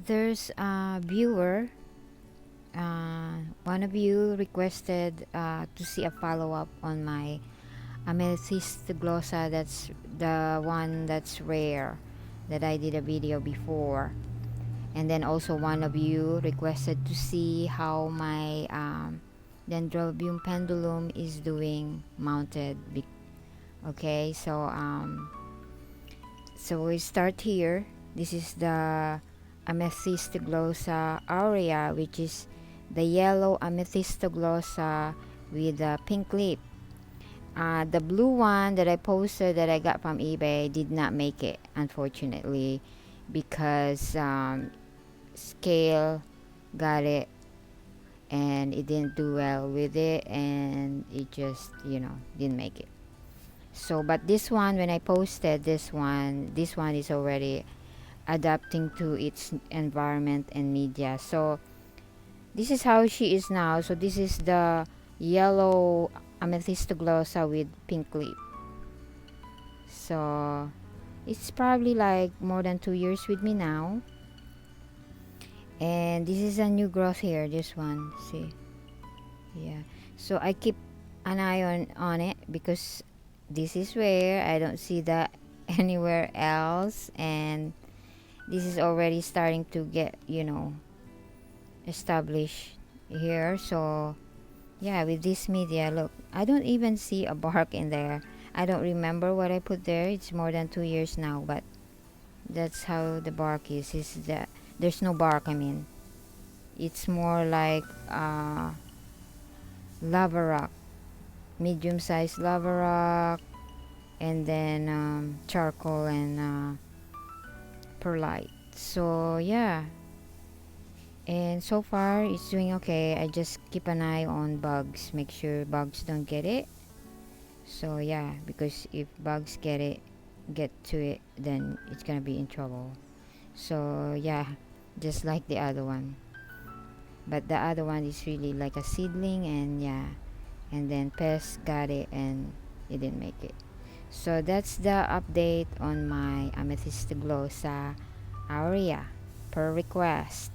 there's a viewer, one of you requested to see a follow-up on my Amethyst Glossa. That's the one that's rare that I did a video before. And then also one of you requested to see how my Dendrobium Pendulum is doing mounted. Okay, so we start here. This is the Amethyst Glossa aurea, which is the yellow Amethyst Glossa with a pink lip. The blue one that I posted that I got from eBay did not make it, unfortunately, because scale got it and it didn't do well with it, and it just didn't make it. So but this one, when I posted this one is already adapting to its environment and media. So this is how she is now. So this is the yellow Amethyst Glossa with pink lip. So it's probably like more than 2 years with me now. And this is a new growth here, this one, see. Yeah, so I keep an eye on it because this is where I don't see that anywhere else, and this is already starting to get established here. So yeah, with this media, look, I don't even see a bark in there. I don't remember what I put there. It's more than 2 years now, but that's how the bark is that there's no bark. I mean, it's more like lava rock, medium-sized lava rock, and then charcoal and perlite. So yeah, and so far it's doing okay. I just keep an eye on bugs, make sure bugs don't get it. So yeah, because if bugs get to it, then it's gonna be in trouble. So yeah, just like the other one, but the other one is really like a seedling, and yeah, and then pests got it and it didn't make it. So that's the update on my Amethyst Glossa aurea per request.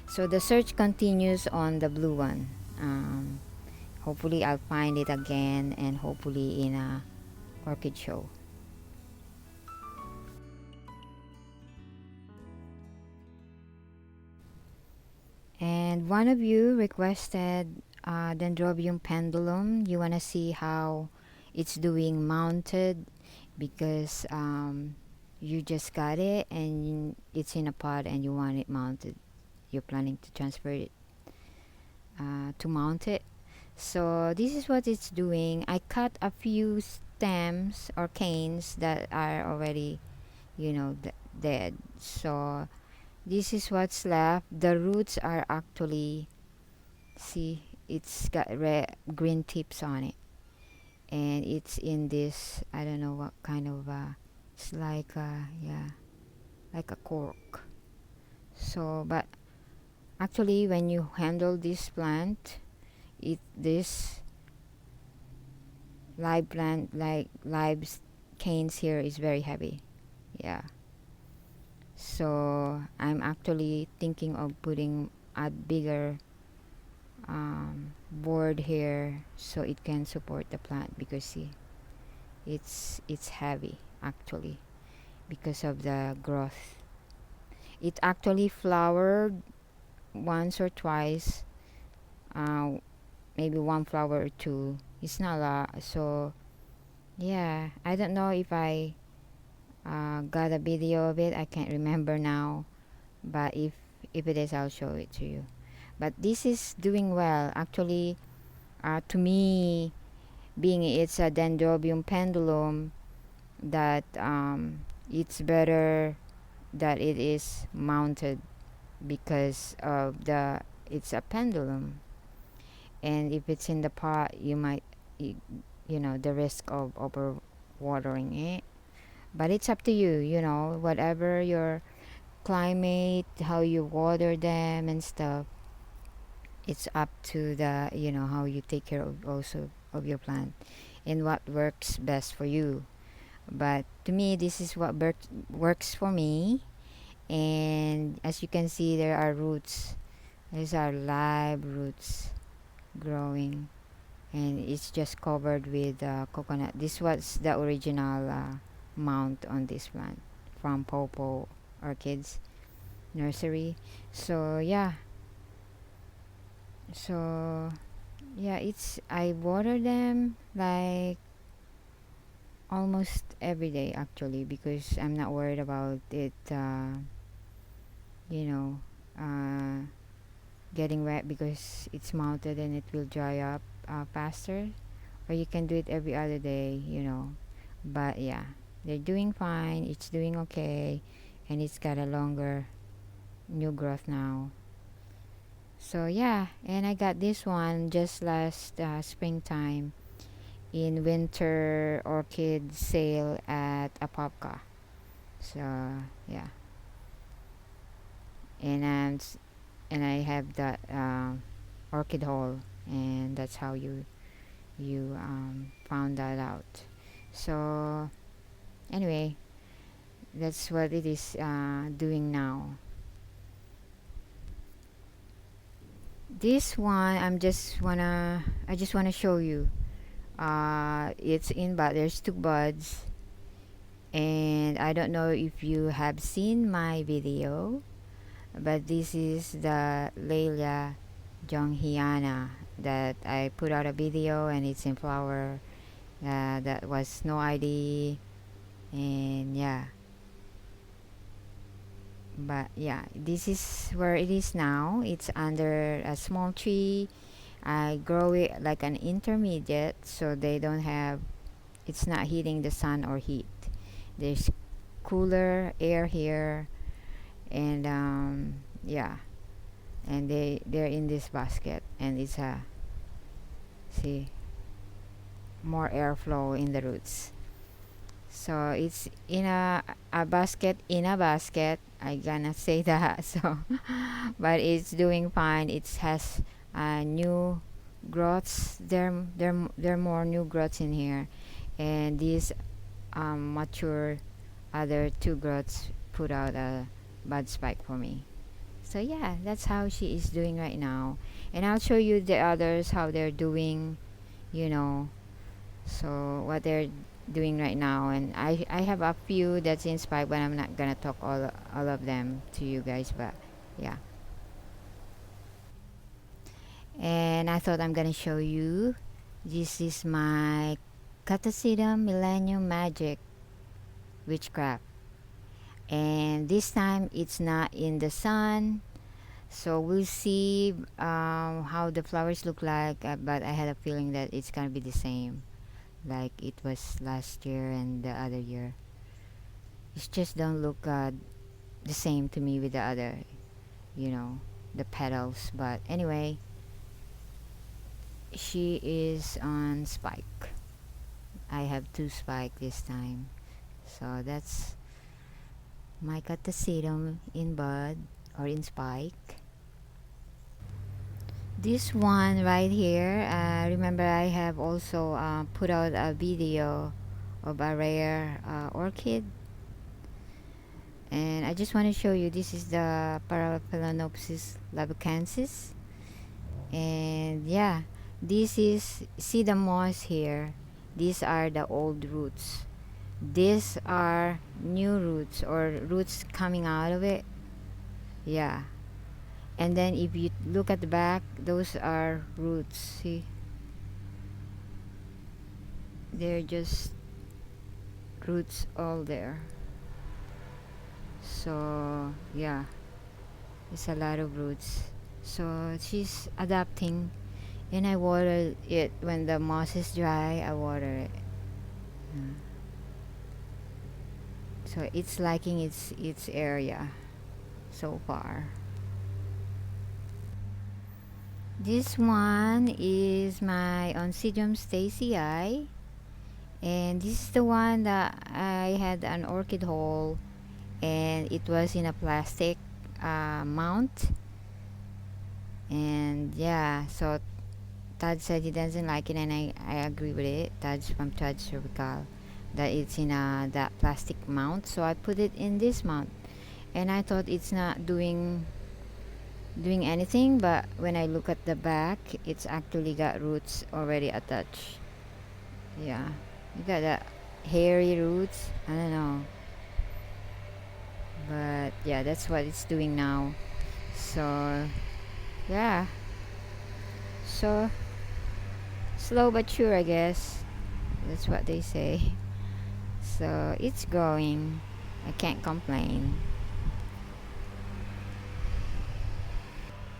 So the search continues on the blue one. Hopefully I'll find it again, and hopefully in a orchid show. And one of you requested Dendrobium Pendulum. You want to see how it's doing mounted because you just got it and it's in a pot and you want it mounted. You're planning to transfer it to mount it. So this is what it's doing. I cut a few stems or canes that are already dead. So this is what's left. The roots are actually, see, it's got green tips on it, and it's in this, I don't know what kind of it's like like a cork. So but actually when you handle this plant, this live plant, like live canes here, is very heavy. Yeah, so I'm actually thinking of putting a bigger board here so it can support the plant, because see, it's heavy actually because of the growth. It actually flowered once or twice, maybe one flower or two. It's not a lot. So yeah, I don't know if I got a video of it. I can't remember now, but if it is, I'll show it to you. But this is doing well actually. To me, being it's a Dendrobium Pendulum, that it's better that it is mounted because of it's a pendulum, and if it's in the pot, you might the risk of over watering it. But it's up to you, whatever your climate, how you water them and stuff. It's up to the how you take care of also of your plant and what works best for you. but to me this is what works for me. And as you can see, there are roots. These are live roots growing, and it's just covered with coconut. This was the original mount on this plant from Popo Orchids Nursery. So yeah, so yeah, it's I water them like almost every day actually, because I'm not worried about it you know uh, getting wet, because it's mounted and it will dry up faster. Or you can do it every other day, but yeah, they're doing fine, it's doing okay, and it's got a longer new growth now. So yeah, and I got this one just last springtime in winter orchid sale at Apopka. So yeah, and and I have that orchid hole, and that's how you found that out. So anyway, that's what it is doing now. This one I just wanna show you. It's in bud. There's two buds, and I don't know if you have seen my video, but this is the Leila Jonghyana that I put out a video, and it's in flower. That was no ID, and yeah, but yeah, this is where it is now. It's under a small tree. I grow it like an intermediate, so they don't have, it's not hitting the sun or heat. There's cooler air here, and yeah, and they're in this basket, and it's a, see, more airflow in the roots. So it's in a basket in a basket. I gonna say that. So but it's doing fine. It has new growths. There are more new growths in here, and these mature other two growths put out a bud spike for me. So yeah, that's how she is doing right now, and I'll show you the others how they're doing. You know, so what they're doing right now, and I have a few that's in spike, but I'm not gonna talk all of them to you guys, but yeah. And I thought I'm gonna show you, this is my Kata Sedum Millennium Magic Witchcraft, and this time it's not in the sun, so we'll see how the flowers look like, but I had a feeling that it's gonna be the same like it was last year and the other year. It just don't look the same to me with the other, you know, the petals. But anyway, she is on spike. I have two spike this time. So that's my catasetum in bud or in spike. This one right here, remember I have also put out a video of a rare orchid, and I just want to show you, this is the Paraphelanopsis Labikansis, and yeah, this is, see the moss here, these are the old roots, these are new roots or roots coming out of it. Yeah, and then if you look at the back, those are roots, see, they're just roots all there. So yeah, it's a lot of roots. So she's adapting, and I water it when the moss is dry. I water it. Mm. So it's liking its area so far. This one is my Oncidium Stacey, and this is the one that I had an orchid hole, and it was in a plastic mount, and yeah, so Todd said he doesn't like it, and I agree with it. Todd's from Todd Cervical. that it's in that plastic mount, so I put it in this mount, and I thought it's not doing anything, but when I look at the back, it's actually got roots already attached. Yeah, you got that hairy roots. I don't know, but yeah, that's what it's doing now. So yeah, so slow but sure, I guess. That's what they say. So it's growing. I can't complain.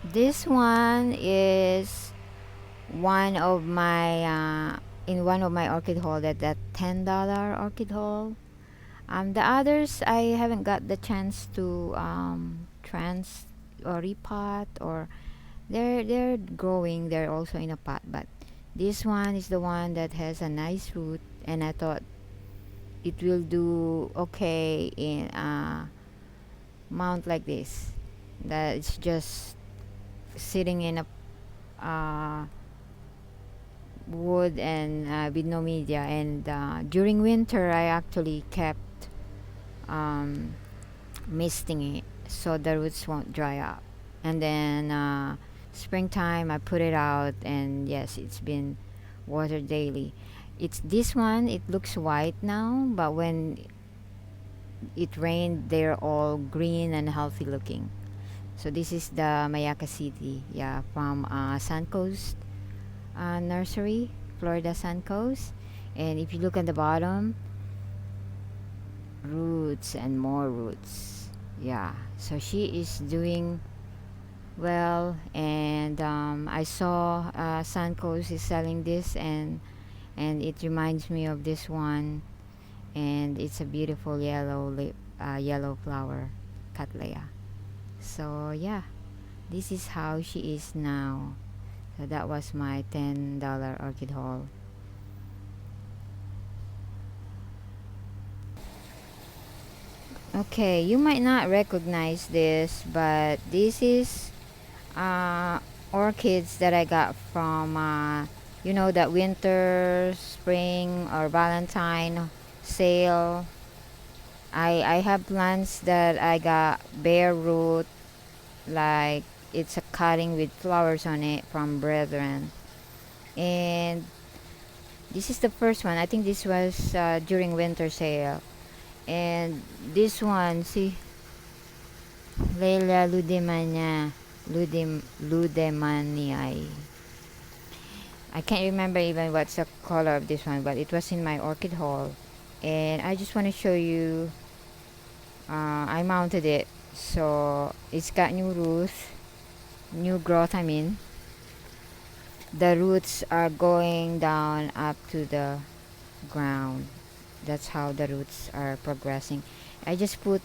This one is one of my in one of my orchid haul, that $10 orchid haul. The others I haven't got the chance to trans or repot, or they're growing. They're also in a pot, but this one is the one that has a nice root, and I thought it will do okay in a mount like this. That it's just sitting in a wood and with no media. And during winter, I actually kept um, misting it so the roots won't dry up. And then springtime, I put it out, and yes, it's been watered daily. It's this one. It looks white now, but when it rained, they're all green and healthy looking. So this is the Mayaka City, yeah, from Suncoast Nursery, Florida Suncoast. And if you look at the bottom, roots and more roots. Yeah, so she is doing well. And I saw Suncoast is selling this, and it reminds me of this one. And it's a beautiful yellow flower, Cattleya. So yeah, this is how she is now. So that was my $10 orchid haul. Okay, you might not recognize this, but this is orchids that I got from that winter, spring, or Valentine sale. I have plants that I got bare root, like it's a cutting with flowers on it from Brethren. And this is the first one. I think this was during winter sale. And this one, see, Leila Ludemaniae. I can't remember even what's the color of this one, but it was in my orchid haul. And I just want to show you, I mounted it. So it's got new growth, I mean. The roots are going down up to the ground. That's how the roots are progressing. I just put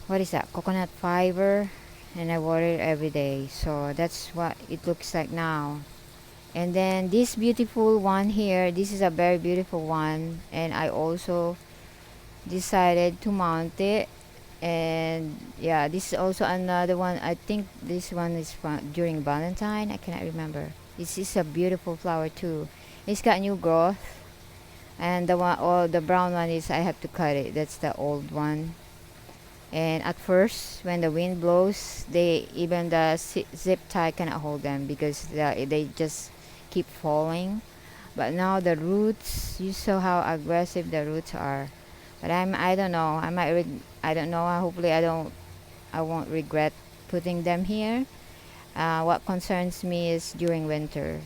what is that, coconut fiber, and I water it every day. So that's what it looks like now. And then this beautiful one here, this is a very beautiful one, and I also decided to mount it. And yeah, this is also another one. I think this one is from during Valentine. I cannot remember. This is a beautiful flower too. It's got new growth. And the brown one is, I have to cut it. That's the old one. And at first, when the wind blows, even the zip tie cannot hold them, because they just keep falling. But now the roots, you saw how aggressive the roots are. But I don't know. I don't know. Hopefully I won't regret putting them here. What concerns me is during winter.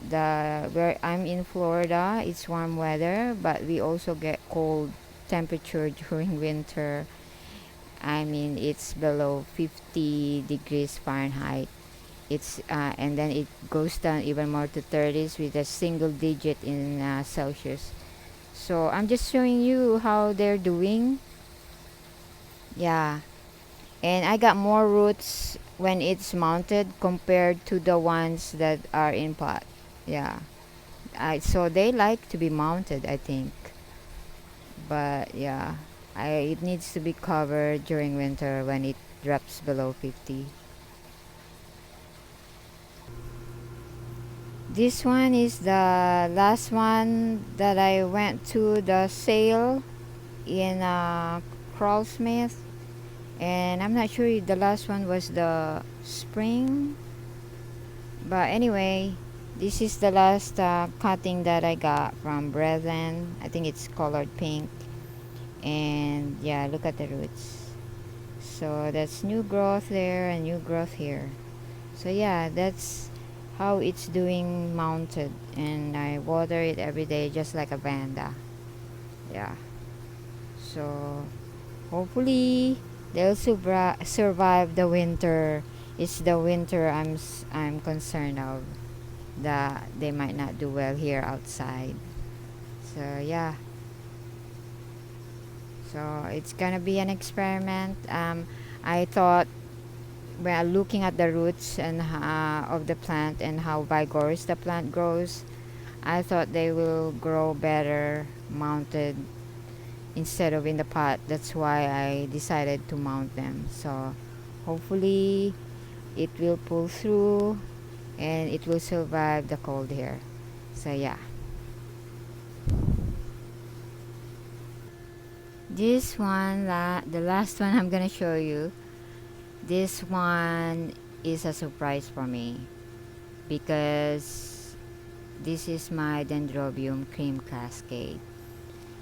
Where I'm in Florida, it's warm weather, but we also get cold temperature during winter. I mean, it's below 50 degrees Fahrenheit. It's and then it goes down even more to 30s with a single digit in Celsius. So I'm just showing you how they're doing. Yeah, and I got more roots when it's mounted compared to the ones that are in pot. Yeah, so they like to be mounted, I think. But yeah, it needs to be covered during winter when it drops below 50. This one is the last one that I went to the sale in Crawlsmith, and I'm not sure if the last one was the spring, but anyway, this is the last cutting that I got from Brethren. I think it's colored pink, and yeah, look at the roots. So that's new growth there and new growth here. So yeah, that's how it's doing mounted, and I water it every day just like a vanda. Yeah, so hopefully they'll survive the winter. It's the winter I'm concerned of, that they might not do well here outside. So yeah, so it's gonna be an experiment. I thought, well, looking at the roots and of the plant and how vigorous the plant grows, I thought they will grow better mounted instead of in the pot. That's why I decided to mount them. So hopefully it will pull through and it will survive the cold here. So yeah, this one, the last one I'm gonna show you, this one is a surprise for me, because this is my Dendrobium cream Cascade.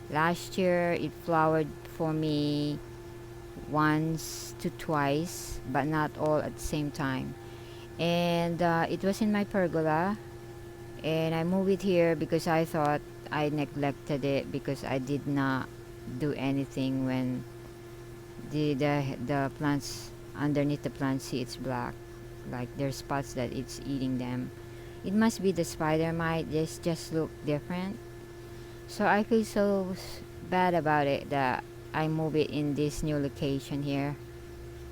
Last year it flowered for me once to twice, but not all at the same time. And it was in my pergola, and I moved it here because I thought I neglected it because I did not do anything when the plants underneath the plant, see, it's black, like there's spots that it's eating them. It must be the spider mite. This just look different. So I feel so bad about it that I move it in this new location here.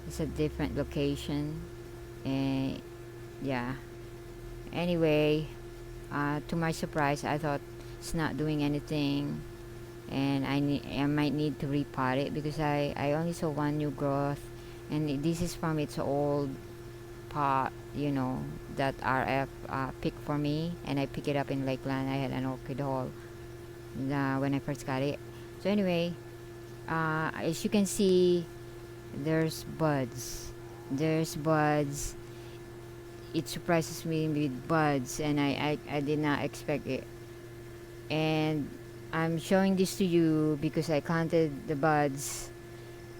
It's a different location, and yeah. Anyway, to my surprise, I thought it's not doing anything, and I might need to repot it because I only saw one new growth, and this is from its old pot, that RF picked for me, and I picked it up in Lakeland. I had an orchid haul when I first got it. So anyway, as you can see, there's buds. There's buds. It surprises me with buds, and I did not expect it. And I'm showing this to you because I counted the buds,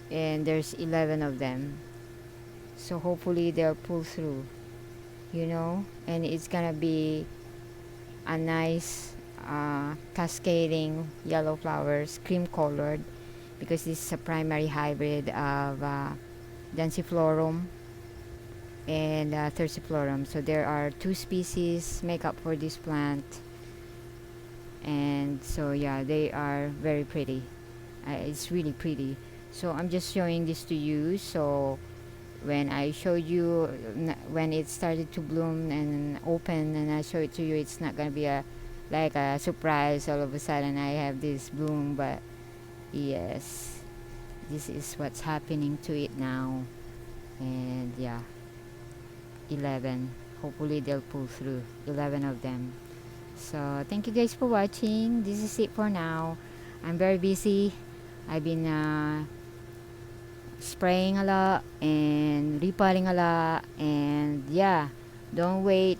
and there's 11 of them. So hopefully they'll pull through, and it's gonna be a nice cascading yellow flowers, cream colored, because this is a primary hybrid of densiflorum and terciflorum. So there are two species make up for this plant, and so yeah, they are very pretty. It's really pretty. So I'm just showing this to you, so when I show you when it started to bloom and open, and I show it to you, it's not gonna be like a surprise all of a sudden I have this bloom. But yes, this is what's happening to it now. And yeah, 11, hopefully they'll pull through, 11 of them. So thank you guys for watching. This is it for now. I'm very busy. I've been spraying a lot and repotting a lot, and yeah, don't wait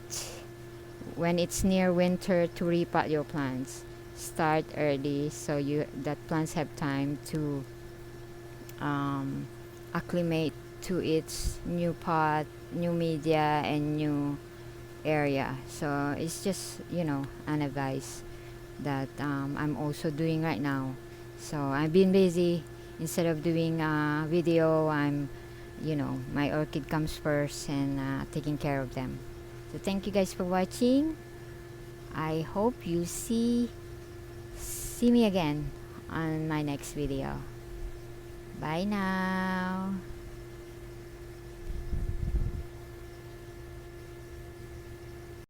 when it's near winter to repot your plants. Start early so that plants have time to acclimate to its new pot, new media, and new area. So it's just an advice that I'm also doing right now. So I've been busy. Instead of doing a video, my orchid comes first, and taking care of them. So thank you guys for watching. I hope you see me again on my next video. Bye now.